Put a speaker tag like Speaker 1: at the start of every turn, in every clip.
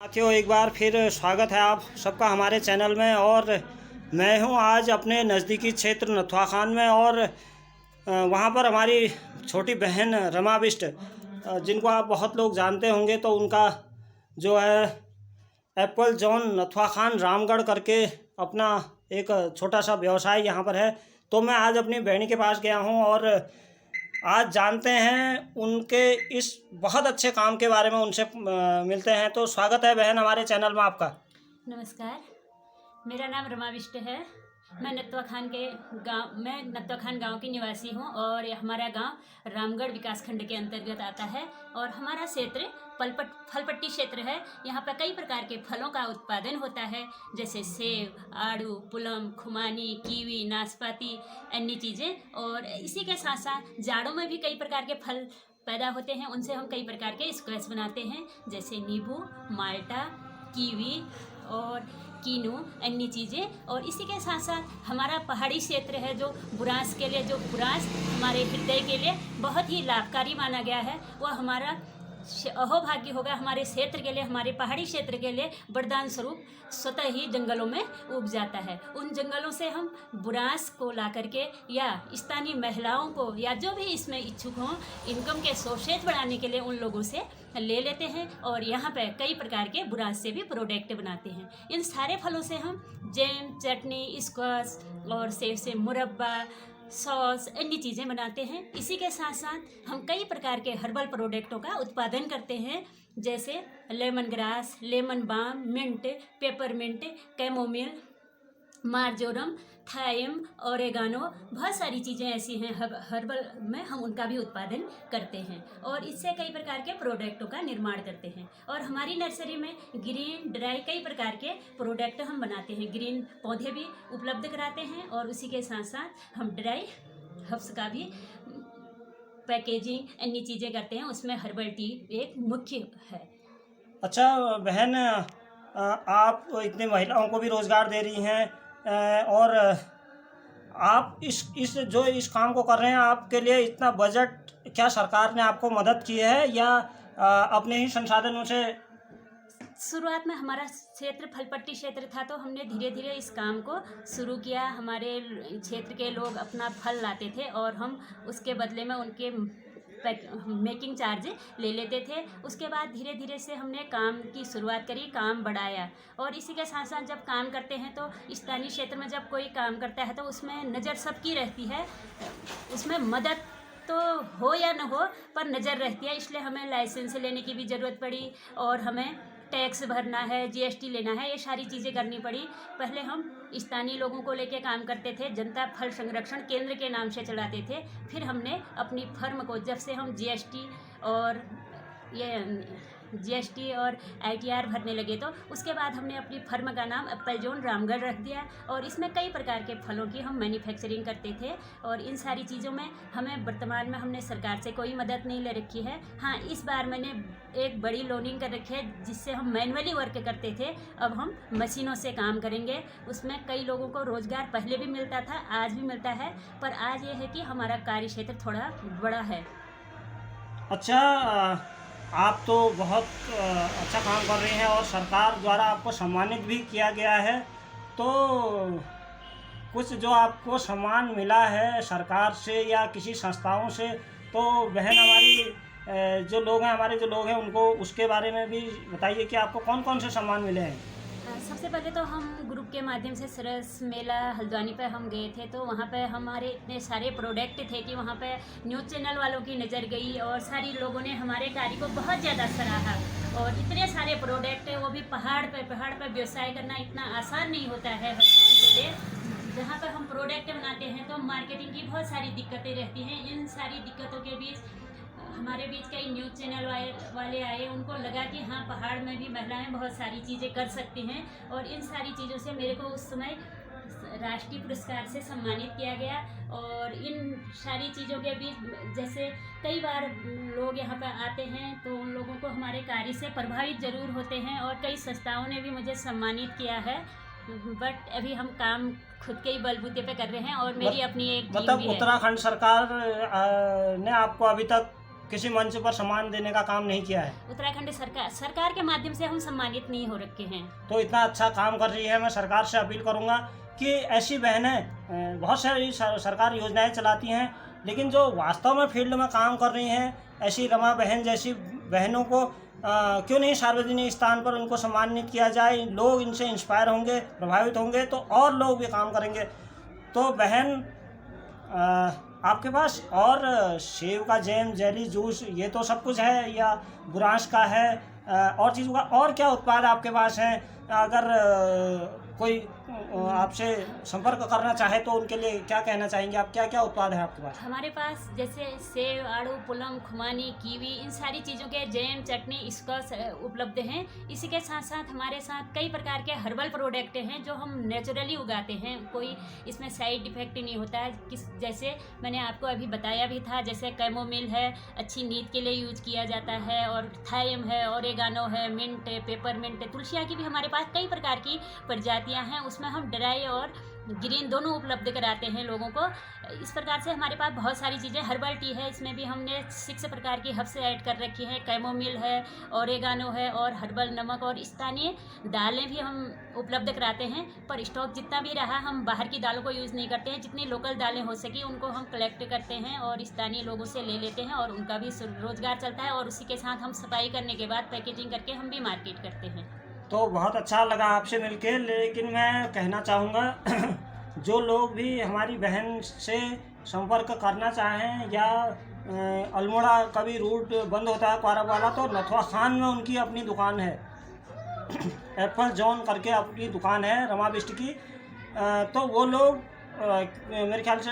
Speaker 1: साथियों, एक बार फिर स्वागत है आप सबका हमारे चैनल में। और मैं हूं आज अपने नज़दीकी क्षेत्र नथवा खान में, और वहां पर हमारी छोटी बहन रमा बिष्ट, जिनको आप बहुत लोग जानते होंगे, तो उनका जो है एप्पल जोन नथवा खान रामगढ़ करके अपना एक छोटा सा व्यवसाय यहाँ पर है। तो मैं आज अपनी बहनी के पास गया हूँ और आज जानते हैं उनके इस बहुत अच्छे काम के बारे में, उनसे मिलते हैं। तो स्वागत है बहन हमारे चैनल में आपका।
Speaker 2: नमस्कार, मेरा नाम रमा बिष्ट है। मैं नथवा खान गांव की निवासी हूं और हमारा गांव रामगढ़ विकासखंड के अंतर्गत आता है और हमारा क्षेत्र फलपट्टी क्षेत्र है। यहाँ पर कई प्रकार के फलों का उत्पादन होता है, जैसे सेब, आड़ू, पुलम, खुमानी, कीवी, नाशपाती, अन्य चीज़ें। और इसी के साथ साथ जाड़ों में भी कई प्रकार के फल पैदा होते हैं, उनसे हम कई प्रकार के स्क्वैश बनाते हैं, जैसे नींबू, माल्टा, कीवी और कीनू, अन्य चीज़ें। और इसी के साथ साथ हमारा पहाड़ी क्षेत्र है, जो बुरांस के लिए, जो बुरांस हमारे हृदय के लिए बहुत ही लाभकारी माना गया है, वह हमारा अहोभाग्य होगा हमारे क्षेत्र के लिए, हमारे पहाड़ी क्षेत्र के लिए वरदान स्वरूप स्वतः ही जंगलों में उग जाता है। उन जंगलों से हम बुरांस को ला करके, या स्थानीय महिलाओं को, या जो भी इसमें इच्छुक हों, इनकम के सोर्सेज बढ़ाने के लिए उन लोगों से ले लेते हैं और यहाँ पे कई प्रकार के बुरांस से भी प्रोडक्ट बनाते हैं। इन सारे फलों से हम जैम, चटनी, स्क्वाश और सेब से मुरब्बा, सॉस, अन्य चीज़ें बनाते हैं। इसी के साथ साथ हम कई प्रकार के हर्बल प्रोडक्टों का उत्पादन करते हैं, जैसे lemon grass, lemon balm, mint, peppermint, chamomile, marjoram, thyme, oregano, बहुत सारी चीज़ें ऐसी हैं हर्बल में, हम उनका भी उत्पादन करते हैं और इससे कई प्रकार के प्रोडक्टों का निर्माण करते हैं। और हमारी नर्सरी में ग्रीन, ड्राई कई प्रकार के प्रोडक्ट हम बनाते हैं। ग्रीन पौधे भी उपलब्ध कराते हैं और उसी के साथ साथ हम ड्राई हर्ब्स का भी पैकेजिंग, अन्य चीज़ें करते हैं। उसमें हर्बल टी एक मुख्य है।
Speaker 1: अच्छा बहन, आप इतनी महिलाओं को भी रोज़गार दे रही हैं, और आप इस काम को कर रहे हैं, आपके लिए इतना बजट क्या सरकार ने आपको मदद की है, या अपने ही संसाधनों से?
Speaker 2: शुरुआत में हमारा क्षेत्र फलपट्टी क्षेत्र था, तो हमने धीरे धीरे इस काम को शुरू किया। हमारे क्षेत्र के लोग अपना फल लाते थे और हम उसके बदले में उनके मेकिंग चार्ज ले लेते थे। उसके बाद धीरे धीरे से हमने काम की शुरुआत करी, काम बढ़ाया। और इसी के साथ साथ जब काम करते हैं तो स्थानीय क्षेत्र में जब कोई काम करता है तो उसमें नज़र सबकी रहती है, उसमें मदद तो हो या न हो पर नज़र रहती है। इसलिए हमें लाइसेंस लेने की भी ज़रूरत पड़ी और हमें टैक्स भरना है, जीएसटी लेना है, ये सारी चीज़ें करनी पड़ी। पहले हम स्थानीय लोगों को लेके काम करते थे, जनता फल संरक्षण केंद्र के नाम से चलाते थे। फिर हमने अपनी फर्म को, जब से हम जीएसटी और आईटीआर भरने लगे, तो उसके बाद हमने अपनी फर्म का नाम एप्पल जोन रामगढ़ रख दिया और इसमें कई प्रकार के फलों की हम मैन्युफैक्चरिंग करते थे। और इन सारी चीज़ों में हमें वर्तमान में हमने सरकार से कोई मदद नहीं ले रखी है। हाँ, इस बार मैंने एक बड़ी लोनिंग कर रखी है, जिससे हम मैनुअली वर्क करते थे, अब हम मशीनों से काम करेंगे। उसमें कई लोगों को रोज़गार पहले भी मिलता था, आज भी मिलता है, पर आज ये है कि हमारा कार्य क्षेत्र थोड़ा बड़ा है।
Speaker 1: अच्छा, आप तो बहुत अच्छा काम कर रही हैं और सरकार द्वारा आपको सम्मानित भी किया गया है। तो कुछ जो आपको सम्मान मिला है सरकार से या किसी संस्थाओं से, तो बहन हमारी जो लोग हैं उनको उसके बारे में भी बताइए कि आपको कौन कौन से सम्मान मिले हैं।
Speaker 2: सबसे पहले तो हम ग्रुप के माध्यम से सरस मेला हल्द्वानी पे हम गए थे, तो वहाँ पे हमारे इतने सारे प्रोडक्ट थे कि वहाँ पे न्यूज़ चैनल वालों की नज़र गई और सारी लोगों ने हमारे कार्य को बहुत ज़्यादा सराहा। और इतने सारे प्रोडक्ट, वो भी पहाड़ पे व्यवसाय करना इतना आसान नहीं होता है हर किसी के लिए। जहाँ पर हम प्रोडक्ट बनाते हैं तो मार्केटिंग की बहुत सारी दिक्कतें रहती हैं। इन सारी दिक्कतों के बीच हमारे बीच कई न्यूज़ चैनल वाले आए, उनको लगा कि हाँ, पहाड़ में भी महिलाएं बहुत सारी चीज़ें कर सकती हैं। और इन सारी चीज़ों से मेरे को उस समय राष्ट्रीय पुरस्कार से सम्मानित किया गया। और इन सारी चीज़ों के बीच, जैसे कई बार लोग यहाँ पर आते हैं तो उन लोगों को हमारे कार्य से प्रभावित ज़रूर होते हैं और कई संस्थाओं ने भी मुझे सम्मानित किया है। बट अभी हम काम खुद के ही बलबूते पे कर रहे हैं और मेरी अपनी एक टीम भी है।
Speaker 1: उत्तराखंड सरकार ने आपको अभी तक किसी मंच पर सम्मान देने का काम नहीं किया है।
Speaker 2: उत्तराखंड सरकार के माध्यम से हम सम्मानित नहीं हो रखे हैं।
Speaker 1: तो इतना अच्छा काम कर रही है, मैं सरकार से अपील करूंगा कि ऐसी बहनें बहुत सारी सरकार योजनाएं चलाती हैं, लेकिन जो वास्तव में फील्ड में काम कर रही हैं, ऐसी रमा बहन जैसी बहनों को क्यों नहीं सार्वजनिक स्थान पर उनको सम्मानित किया जाए। लोग इनसे इंस्पायर होंगे, प्रभावित होंगे, तो और लोग भी काम करेंगे। तो बहन, आपके पास और सेब का जैम, जेली, जूस, ये तो सब कुछ है, या बुरांश का है, और चीज़ों का और क्या उत्पाद आपके पास हैं? अगर कोई आपसे संपर्क करना चाहे तो उनके लिए क्या कहना चाहेंगे आप? क्या क्या उत्पाद है आपके पास?
Speaker 2: हमारे पास जैसे सेब, आड़ू, पुलम, खुमानी, कीवी, इन सारी चीज़ों के जैम, चटनी, स्कॉच उपलब्ध हैं। इसी के साथ साथ हमारे साथ कई प्रकार के हर्बल प्रोडक्ट हैं जो हम नेचुरली उगाते हैं। कोई इसमें साइड इफेक्ट नहीं होता है। जैसे मैंने आपको अभी बताया भी था, जैसे कैमोमिल है, अच्छी नींद के लिए यूज किया जाता है, और थाइम है, ओरेगानो है, मिंट है, पेपरमिंट, तुलसियाँ की भी हमारे पास कई प्रकार की प्रजातियाँ हैं। उसमें हम ड्राई और ग्रीन दोनों उपलब्ध कराते हैं लोगों को। इस प्रकार से हमारे पास बहुत सारी चीज़ें, हर्बल टी है, इसमें भी हमने 6 प्रकार की हर्ब्स ऐड कर रखी हैं। कैमोमिल है, ओरेगानो है, और हर्बल नमक और स्थानीय दालें भी हम उपलब्ध कराते हैं। पर स्टॉक जितना भी रहा, हम बाहर की दालों को यूज़ नहीं करते हैं। जितनी लोकल दालें हो सकी उनको हम कलेक्ट करते हैं और स्थानीय लोगों से ले लेते हैं, और उनका भी रोजगार चलता है। और उसी के साथ हम सफाई करने के बाद पैकेजिंग करके हम भी मार्केट करते हैं।
Speaker 1: तो बहुत अच्छा लगा आपसे मिलके, लेकिन मैं कहना चाहूँगा जो लोग भी हमारी बहन से संपर्क करना चाहें, या अल्मोड़ा कभी रूट बंद होता है क्वारा वाला, तो नथवा खान में उनकी अपनी दुकान है। एप्पल जॉन करके अपनी दुकान है रमा बिस्ट की। तो वो लोग मेरे ख्याल से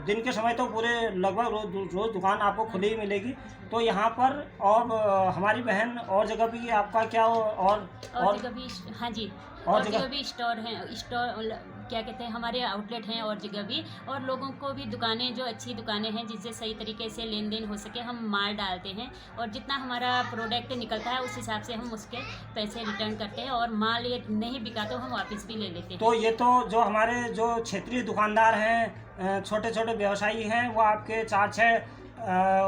Speaker 1: दिन के समय तो पूरे लगभग रोज़ दुकान आपको खुली ही मिलेगी। तो यहाँ पर और हमारी बहन और जगह भी आपका क्या और
Speaker 2: जगह भी, हाँ जी,
Speaker 1: और
Speaker 2: और
Speaker 1: जगह
Speaker 2: जगह भी स्टोर हैं, स्टोर क्या कहते हैं, हमारे आउटलेट हैं और जगह भी। और लोगों को भी दुकानें, जो अच्छी दुकानें हैं जिससे सही तरीके से लेन देन हो सके, हम माल डालते हैं, और जितना हमारा प्रोडक्ट निकलता है उस हिसाब से हम उसके पैसे रिटर्न करते हैं, और माल ये नहीं बिका तो हम वापस भी ले लेते हैं।
Speaker 1: तो ये तो जो हमारे जो क्षेत्रीय दुकानदार हैं, छोटे छोटे व्यवसायी हैं, वो आपके 4-6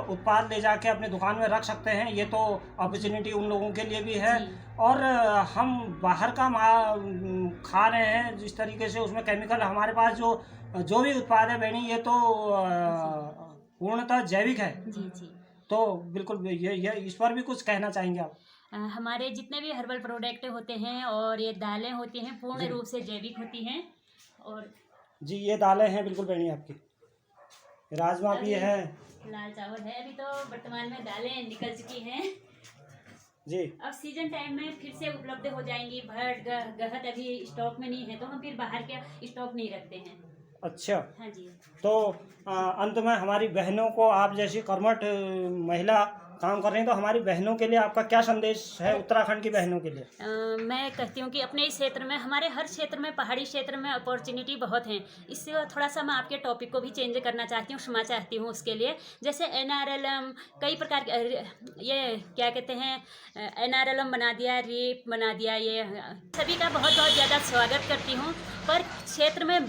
Speaker 1: उत्पाद ले जाके अपनी दुकान में रख सकते हैं। ये तो अपॉर्चुनिटी उन लोगों के लिए भी है। और हम बाहर का खा रहे हैं जिस तरीके से, उसमें केमिकल, हमारे पास जो भी उत्पाद है बहनी, ये तो पूर्णतः जैविक है।
Speaker 2: जी जी।
Speaker 1: तो बिल्कुल ये इस पर भी कुछ कहना चाहेंगे आप?
Speaker 2: हमारे जितने भी हर्बल प्रोडक्ट होते हैं और ये दालें होती हैं, पूर्ण रूप से जैविक होती हैं। और
Speaker 1: जी, ये दालें हैं बिल्कुल बहनी आपकी, राजमा भी है,
Speaker 2: लाल चावल है। अभी तो वर्तमान में दालें निकल चुकी हैं
Speaker 1: जी।
Speaker 2: अब सीजन टाइम में फिर से उपलब्ध हो जाएंगी। भट गहत अभी स्टॉक में नहीं है, तो हम फिर बाहर के स्टॉक नहीं रखते हैं।
Speaker 1: अच्छा,
Speaker 2: हाँ जी।
Speaker 1: तो अंत में हमारी बहनों को, आप जैसी कर्मठ महिला काम कर रही हैं, तो हमारी बहनों के लिए आपका क्या संदेश है, उत्तराखंड की बहनों के लिए?
Speaker 2: मैं कहती हूँ कि अपने इस क्षेत्र में, हमारे हर क्षेत्र में, पहाड़ी क्षेत्र में अपॉर्चुनिटी बहुत हैं। इससे थोड़ा सा मैं आपके टॉपिक को भी चेंज करना चाहती हूँ, क्षमा चाहती हूँ उसके लिए। जैसे NRLM, कई प्रकार के, ये क्या कहते हैं, NRLM बना दिया, रेप बना दिया, ये सभी का बहुत बहुत ज़्यादा स्वागत करती हूँ। पर क्षेत्र में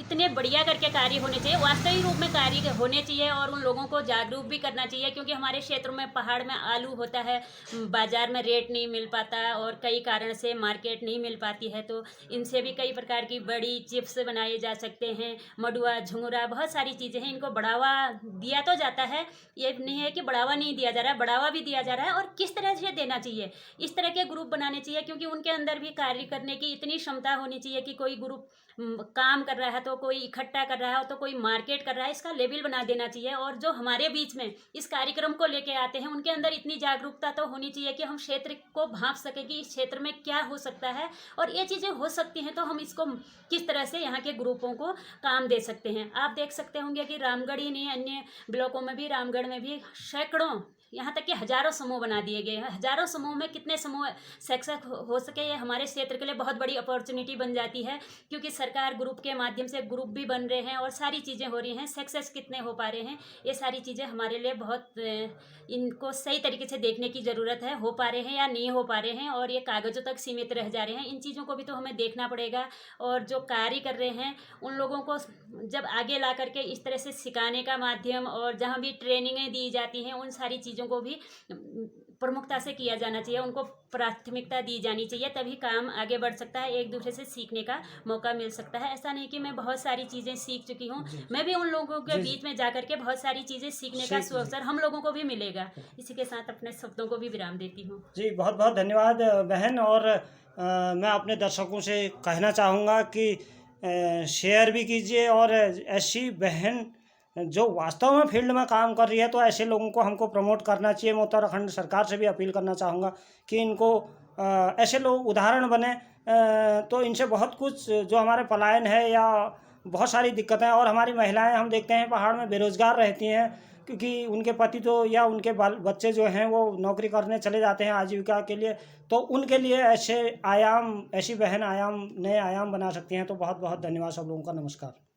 Speaker 2: इतने बढ़िया करके कार्य होने चाहिए, वास्तविक रूप में कार्य होने चाहिए, और उन लोगों को जागरूक भी करना चाहिए। क्योंकि हमारे क्षेत्र में, पहाड़ में आलू होता है, बाज़ार में रेट नहीं मिल पाता, और कई कारण से मार्केट नहीं मिल पाती है। तो इनसे भी कई प्रकार की बड़ी चिप्स बनाए जा सकते हैं, मडुआ, झुंगुरा, बहुत सारी चीज़ें हैं। इनको बढ़ावा दिया तो जाता है, ये नहीं है कि बढ़ावा नहीं दिया जा रहा है, बढ़ावा भी दिया जा रहा है। और किस तरह से देना चाहिए, इस तरह के ग्रुप बनाने चाहिए, क्योंकि उनके अंदर भी कार्य करने की इतनी क्षमता होनी चाहिए कि कोई ग्रुप काम कर रहा है तो कोई इकट्ठा कर रहा है तो कोई मार्केट कर रहा है, इसका लेबल बना देना चाहिए। और जो हमारे बीच में इस कार्यक्रम को लेके आते हैं, उनके अंदर इतनी जागरूकता तो होनी चाहिए कि हम क्षेत्र को भांप सके कि इस क्षेत्र में क्या हो सकता है, और ये चीज़ें हो सकती हैं, तो हम इसको किस तरह से यहाँ के ग्रुपों को काम दे सकते हैं। आप देख सकते होंगे कि रामगढ़ ही नहीं, अन्य ब्लॉकों में भी, रामगढ़ में भी सैकड़ों यहाँ तक कि हजारों समूह बना दिए गए हैं। हजारों समूह में कितने समूह सक्सेस हो सके, ये हमारे क्षेत्र के लिए बहुत बड़ी अपॉर्चुनिटी बन जाती है, क्योंकि सरकार ग्रुप के माध्यम से ग्रुप भी बन रहे हैं और सारी चीज़ें हो रही हैं। सक्सेस कितने हो पा रहे हैं, ये सारी चीज़ें हमारे लिए बहुत इनको सही तरीके से देखने की ज़रूरत है। हो पा रहे हैं या नहीं हो पा रहे हैं, और ये कागज़ों तक सीमित रह जा रहे हैं, इन चीज़ों को भी तो हमें देखना पड़ेगा। और जो कार्य कर रहे हैं उन लोगों को जब आगे ला करके इस तरह से सिखाने का माध्यम, और जहाँ भी ट्रेनिंगें दी जाती हैं उन सारी चीज़ों को भी प्रमुखता से किया जाना चाहिए, उनको प्राथमिकता दी जानी चाहिए, तभी काम आगे बढ़ सकता है, एक दूसरे से सीखने का मौका मिल सकता है। ऐसा नहीं कि मैं बहुत सारी चीज़ें सीख चुकी हूँ, मैं भी उन लोगों के बीच में जा करके बहुत सारी चीज़ें सीखने का अवसर हम लोगों को भी मिलेगा। इसी के साथ अपने शब्दों को भी विराम देती हूँ।
Speaker 1: जी, बहुत बहुत धन्यवाद बहन। और मैं अपने दर्शकों से कहना चाहूँगा कि शेयर भी कीजिए, और ऐसी बहन जो वास्तव में फील्ड में काम कर रही है तो ऐसे लोगों को हमको प्रमोट करना चाहिए। मैं उत्तराखंड सरकार से भी अपील करना चाहूँगा कि इनको ऐसे लोग उदाहरण बने, तो इनसे बहुत कुछ जो हमारे पलायन है या बहुत सारी दिक्कतें, और हमारी महिलाएं हम देखते हैं पहाड़ में बेरोज़गार रहती हैं, क्योंकि उनके पति तो या उनके बाल बच्चे जो हैं वो नौकरी करने चले जाते हैं आजीविका के लिए, तो उनके लिए ऐसे आयाम, ऐसी बहन आयाम, नए आयाम बना सकती हैं। तो बहुत बहुत धन्यवाद सब लोगों का। नमस्कार।